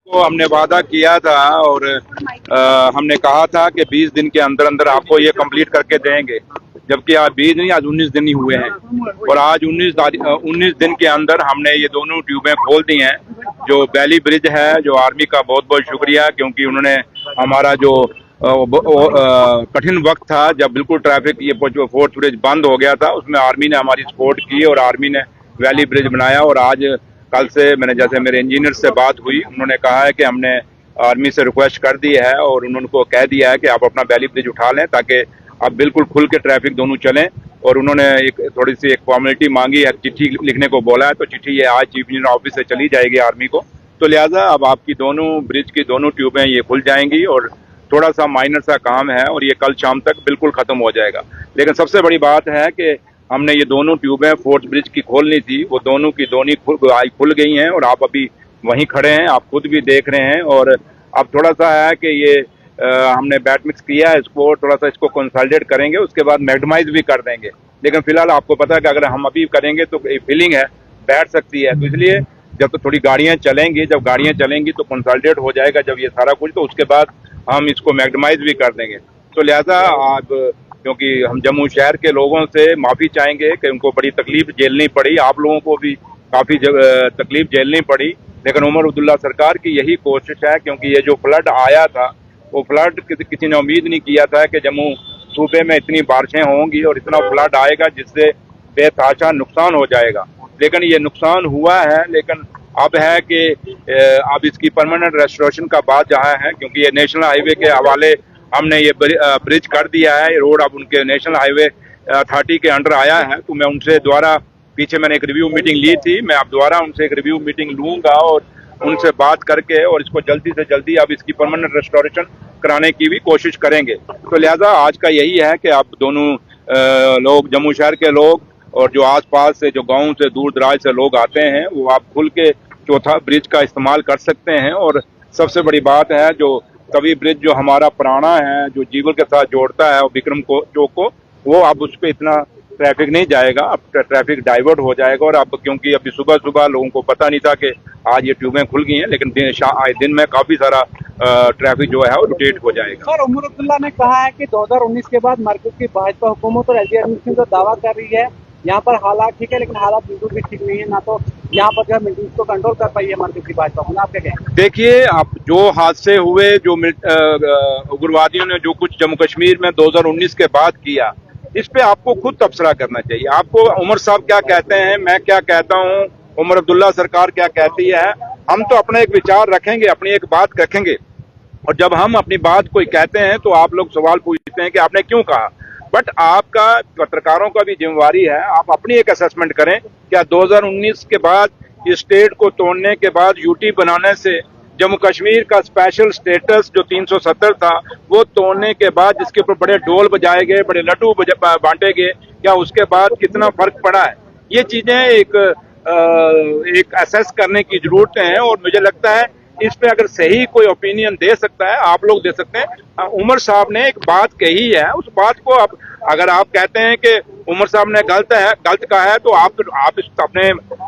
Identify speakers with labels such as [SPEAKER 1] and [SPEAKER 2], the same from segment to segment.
[SPEAKER 1] को हमने वादा किया था और हमने कहा था कि 20 दिन के अंदर अंदर आपको ये कंप्लीट करके देंगे, जबकि आज 20 नहीं, आज 19 दिन ही हुए हैं और आज 19 दिन के अंदर हमने ये दोनों ट्यूबें खोल दी हैं। जो बैली ब्रिज है, जो आर्मी का बहुत बहुत शुक्रिया, क्योंकि उन्होंने हमारा जो कठिन वक्त था जब बिल्कुल ट्रैफिक ये फोर्थ ब्रिज बंद हो गया था, उसमें आर्मी ने हमारी सपोर्ट की और आर्मी ने वैली ब्रिज बनाया। और आज कल से मैंने जैसे मेरे इंजीनियर से बात हुई, उन्होंने कहा है कि हमने आर्मी से रिक्वेस्ट कर दी है और उन्होंने को कह दिया है कि आप अपना वैली ब्रिज उठा लें ताकि अब बिल्कुल खुल के ट्रैफिक दोनों चलें। और उन्होंने एक थोड़ी सी एक फॉर्मेलिटी मांगी है, चिट्ठी लिखने को बोला है, तो चिट्ठी ये आज चीफ इंजीनियर ऑफिस से चली जाएगी आर्मी को। तो लिहाजा अब आपकी दोनों ब्रिज की दोनों ट्यूबें ये खुल जाएंगी और थोड़ा सा माइनर सा काम है और ये कल शाम तक बिल्कुल खत्म हो जाएगा। लेकिन सबसे बड़ी बात है कि हमने ये दोनों ट्यूबें फोर्थ ब्रिज की खोलनी थी, वो दोनों की दोनों खुल गई हैं और आप अभी वहीं खड़े हैं, आप खुद भी देख रहे हैं। और अब थोड़ा सा है कि ये हमने बैट मिक्स किया है, इसको थोड़ा सा इसको कंसोलिडेट करेंगे, उसके बाद मैग्नेटाइज भी कर देंगे। लेकिन फिलहाल आपको पता है कि अगर हम अभी करेंगे तो फीलिंग है बैठ सकती है, तो इसलिए जब तो थोड़ी गाड़ियां चलेंगी, जब गाड़ियां चलेंगी तो कंसोलिडेट हो जाएगा जब ये सारा कुछ, तो उसके बाद हम इसको मैग्नेटाइज भी कर देंगे। तो लिहाजा आप, क्योंकि हम जम्मू शहर के लोगों से माफ़ी चाहेंगे कि उनको बड़ी तकलीफ झेलनी पड़ी, आप लोगों को भी काफ़ी तकलीफ झेलनी पड़ी, लेकिन उमर अब्दुल्ला सरकार की यही कोशिश है। क्योंकि ये जो फ्लड आया था, वो फ्लड किसी ने उम्मीद नहीं किया था कि जम्मू सूबे में इतनी बारिशें होंगी और इतना फ्लड आएगा जिससे बेतहाशा नुकसान हो जाएगा। लेकिन ये नुकसान हुआ है, लेकिन अब है कि अब इसकी परमानेंट रेस्टोरेशन का बात जहाँ है, क्योंकि ये नेशनल हाईवे के हवाले हमने ये ब्रिज कर दिया है, ये रोड अब उनके नेशनल हाईवे अथॉरिटी के अंडर आया है। तो मैं उनसे दोबारा, पीछे मैंने एक रिव्यू मीटिंग ली थी, मैं अब दोबारा उनसे एक रिव्यू मीटिंग लूंगा और उनसे बात करके और इसको जल्दी से जल्दी अब इसकी परमानेंट रेस्टोरेशन कराने की भी कोशिश करेंगे। तो लिहाजा आज का यही है कि आप दोनों लोग, जम्मू शहर के लोग और जो आसपास से, जो गाँव से, दूर दराज से लोग आते हैं, वो आप खुल के चौथा ब्रिज का इस्तेमाल कर सकते हैं। और सबसे बड़ी बात है, जो तवी ब्रिज जो हमारा पुराना है, जो जीवल के साथ जोड़ता है और विक्रम को चौक को, वो अब उस पर इतना ट्रैफिक नहीं जाएगा, अब ट्रैफिक डाइवर्ट हो जाएगा। और अब क्योंकि अभी सुबह सुबह लोगों को पता नहीं था कि आज ये ट्यूबें खुल गई हैं, लेकिन दिन में काफी सारा ट्रैफिक जो है वो रोटेट हो जाएगा।
[SPEAKER 2] सर, उमर अब्दुल्ला ने कहा है कि 2019 के बाद मरकज की भाजपा हुकूमत और एलजी एडमिनिस्ट्रेशन जो दावा कर रही है, यहाँ पर हालात ठीक है, लेकिन हालात बिल्कुल भी ठीक नहीं है, ना तो यहाँ पर जो मिलिट्री को कंट्रोल कर पाई है मरकज की भाजपा। आप क्या कहें?
[SPEAKER 1] देखिए, अब जो हादसे हुए, जो उग्रवादियों ने जो कुछ जम्मू कश्मीर में 2019 के बाद किया, इस पे आपको खुद तबसरा करना चाहिए। आपको उमर साहब क्या कहते हैं, मैं क्या कहता हूँ, उमर अब्दुल्ला सरकार क्या कहती है, हम तो अपना एक विचार रखेंगे, अपनी एक बात रखेंगे। और जब हम अपनी बात कोई कहते हैं तो आप लोग सवाल पूछते हैं कि आपने क्यों कहा। बट आपका, पत्रकारों का भी जिम्मेवारी है, आप अपनी एक असेसमेंट करें। क्या 2019 के बाद, इस स्टेट को तोड़ने के बाद, यूटी बनाने से, जम्मू कश्मीर का स्पेशल स्टेटस जो 370 था वो तोड़ने के बाद, जिसके ऊपर बड़े ढोल बजाए गए, बड़े लड्डू बांटे गए, क्या उसके बाद कितना फर्क पड़ा है? ये चीजें एक असेस करने की जरूरत है। और मुझे लगता है इस पे अगर सही कोई ओपिनियन दे सकता है, आप लोग दे सकते हैं। उमर साहब ने एक बात कही है, उस बात को अब अगर आप कहते हैं कि उमर साहब ने गलत कहा है, तो आप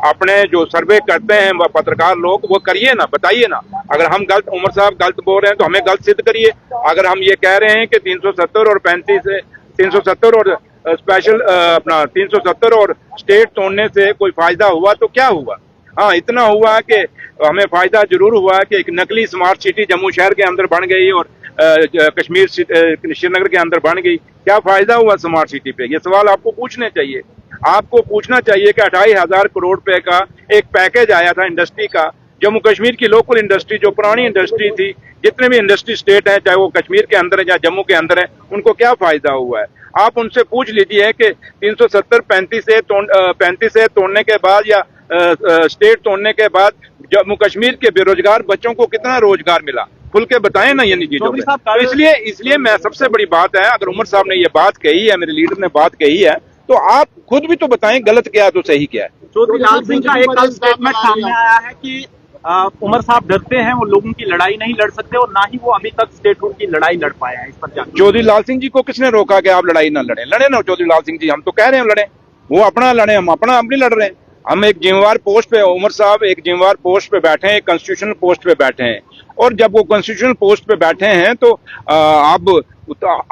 [SPEAKER 1] अपने जो सर्वे करते हैं पत्रकार लोग, वो करिए ना, बताइए ना। अगर हम गलत, उमर साहब गलत बोल रहे हैं तो हमें गलत सिद्ध करिए। अगर हम ये कह रहे हैं कि 370 और 370 और स्पेशल अपना 370 और स्टेट तोड़ने से कोई फायदा हुआ तो क्या हुआ? हाँ, इतना हुआ कि हमें फायदा जरूर हुआ कि एक नकली स्मार्ट सिटी जम्मू शहर के अंदर बन गई और कश्मीर श्रीनगर के अंदर बन गई। क्या फायदा हुआ स्मार्ट सिटी पे? ये सवाल आपको पूछने चाहिए। आपको पूछना चाहिए कि 28,000 करोड़ रुपए का एक पैकेज आया था इंडस्ट्री का, जम्मू कश्मीर की लोकल इंडस्ट्री, जो पुरानी इंडस्ट्री थी, जितने भी इंडस्ट्री स्टेट है, चाहे वो कश्मीर के अंदर है या जम्मू के अंदर है, उनको क्या फायदा हुआ है? आप उनसे पूछ लीजिए कि 370-35 से तोड़ने के बाद या स्टेट तोड़ने के बाद जम्मू कश्मीर के बेरोजगार बच्चों को कितना रोजगार मिला, खुल के बताएं ना ये चीजों पे। तो इसलिए मैं, सबसे बड़ी बात है, अगर उमर साहब ने ये बात कही है, मेरे लीडर ने बात कही है, तो आप खुद भी तो बताएं गलत क्या है तो सही क्या है।
[SPEAKER 2] चौधरी लाल सिंह का एक स्टेटमेंट सामने आया है कि उमर साहब डरते हैं, वो लोगों की लड़ाई नहीं लड़ सकते और ना ही वो अभी तक स्टेटहुड की लड़ाई लड़ पाए हैं। इस पर
[SPEAKER 1] चौधरी लाल सिंह जी को किसने रोका कि आप लड़ाई ना लड़े? लड़े ना चौधरी लाल सिंह जी, हम तो कह रहे हैं लड़े, वो अपना लड़े, हम अपना नहीं लड़ रहे हैं। हम एक जिम्मेवार पोस्ट पे, उमर साहब एक जिम्मेवार पोस्ट पे बैठे हैं, एक कॉन्स्टिट्यूशनल पोस्ट पे बैठे हैं, और जब वो कॉन्स्टिट्यूशनल पोस्ट पे बैठे हैं तो अब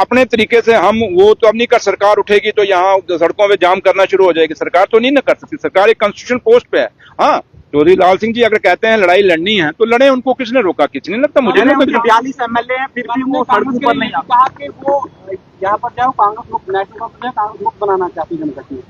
[SPEAKER 1] अपने तरीके से हम वो तो अब नहीं कर, सरकार उठेगी तो यहाँ सड़कों पे जाम करना शुरू हो जाएगी, सरकार तो नहीं ना कर सकती, सरकार एक कॉन्स्टिट्यूशनल पोस्ट पे है। हाँ, चौधरी लाल सिंह जी अगर कहते हैं लड़ाई लड़नी है तो लड़े, उनको किसने रोका, किसने लगता मुझे नहीं लगता।
[SPEAKER 3] 42 MLA हैं फिर भी वो सड़कों पर नहीं आते।
[SPEAKER 2] कहा कि वो यहाँ पर जो कांग्रेस मुक्त, नेशनल कांफ्रेंस कांग्रेस मुक्त बनाना चाहती है जम्मू कश्मीर।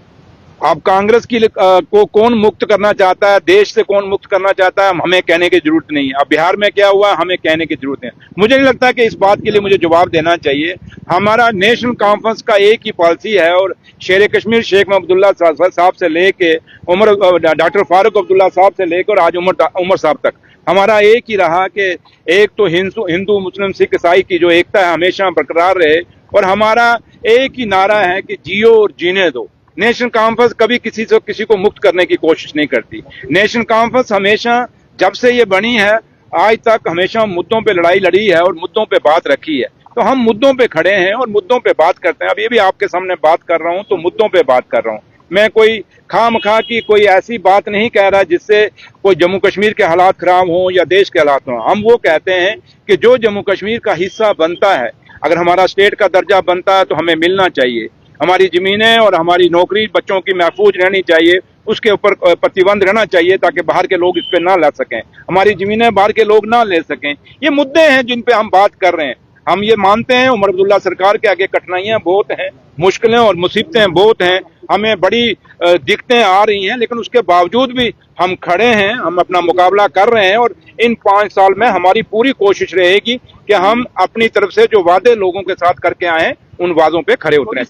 [SPEAKER 1] अब कांग्रेस की को कौन मुक्त करना चाहता है, देश से कौन मुक्त करना चाहता है, हमें कहने की जरूरत नहीं है। अब बिहार में क्या हुआ हमें कहने की जरूरत है। मुझे नहीं लगता कि इस बात के लिए मुझे जवाब देना चाहिए। हमारा नेशनल कॉन्फ्रेंस का एक ही पॉलिसी है, और शेर कश्मीर शेख महमूदुल्लाह साहब से लेके डॉक्टर फारूक अब्दुल्ला साहब से लेकर आज उमर साहब तक हमारा एक ही रहा कि एक तो हिंदू मुस्लिम सिख ईसाई की जो एकता है हमेशा बरकरार रहे, और हमारा एक ही नारा है कि जियो और जीने दो। नेशनल कॉन्फ्रेंस कभी किसी को मुक्त करने की कोशिश नहीं करती। नेशनल कॉन्फ्रेंस हमेशा जब से ये बनी है आज तक हमेशा मुद्दों पे लड़ाई लड़ी है और मुद्दों पे बात रखी है। तो हम मुद्दों पे खड़े हैं और मुद्दों पे बात करते हैं। अब ये भी आपके सामने बात कर रहा हूं तो मुद्दों पे बात कर रहा हूं। मैं कोई खामखा की कोई ऐसी बात नहीं कह रहा जिससे कोई जम्मू कश्मीर के हालात खराब हों या देश के हालात हों। हम वो कहते हैं कि जो जम्मू कश्मीर का हिस्सा बनता है, अगर हमारा स्टेट का दर्जा बनता है तो हमें मिलना चाहिए। हमारी जमीनें और हमारी नौकरी बच्चों की महफूज रहनी चाहिए, उसके ऊपर प्रतिबंध रहना चाहिए ताकि बाहर के लोग इस पे ना ला सकें, हमारी जमीनें बाहर के लोग ना ले सकें। ये मुद्दे हैं जिन पे हम बात कर रहे हैं। हम ये मानते हैं उमर अब्दुल्ला सरकार के आगे कठिनाइयां बहुत हैं, मुश्किलें और मुसीबतें बहुत हैं, हमें बड़ी दिक्कतें आ रही हैं, लेकिन उसके बावजूद भी हम खड़े हैं, हम अपना मुकाबला कर रहे हैं। और इन 5 साल में हमारी पूरी कोशिश रहेगी कि हम अपनी तरफ से जो वादे लोगों के साथ करके आए हैं उन वादों पे खरे उतरें।